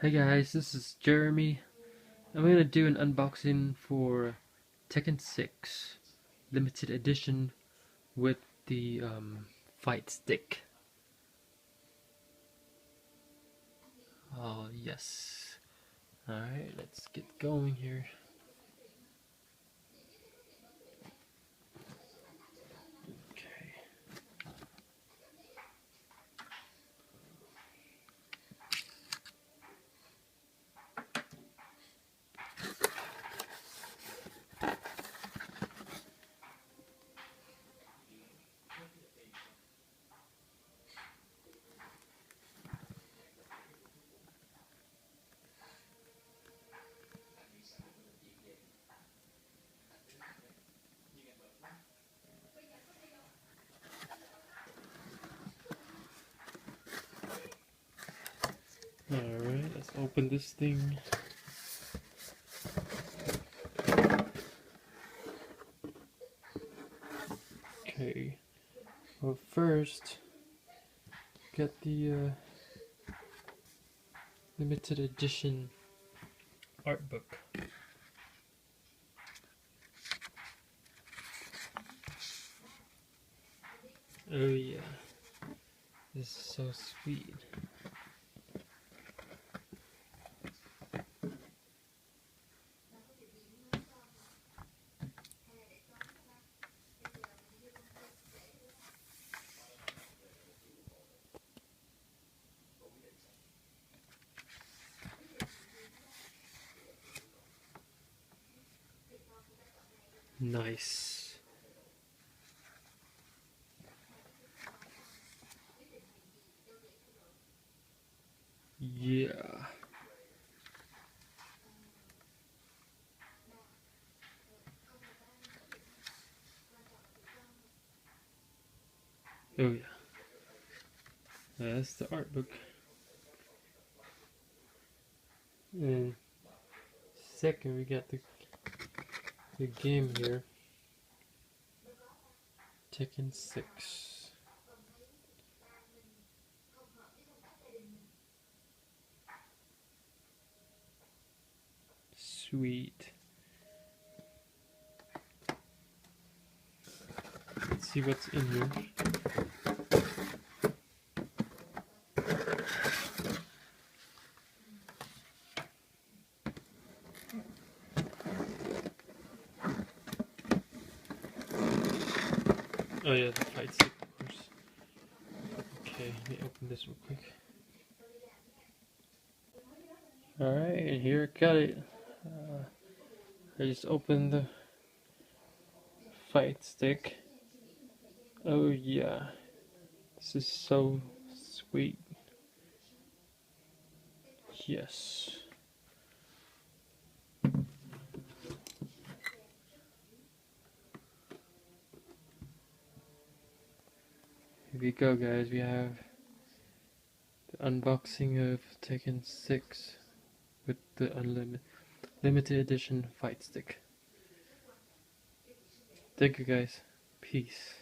Hey guys, this is Jeremy. I'm going to do an unboxing for Tekken 6 limited edition with the Fightstick. Oh yes. Alright, let's get going here. Okay. Alright, let's open this thing. Okay. Well, first, get the limited edition art book. Oh yeah, this is so sweet. Nice. Yeah. Oh yeah. That's the art book. And second, we got the game here. Tekken 6. Sweet. Let's see what's in here. Oh yeah, the fight stick, of course. Okay, let me open this real quick. Alright, and here I got it. I just opened the fight stick. Oh yeah, this is so sweet. Yes. Here we go, guys. We have the unboxing of Tekken 6 with the limited edition fight stick. Thank you, guys. Peace.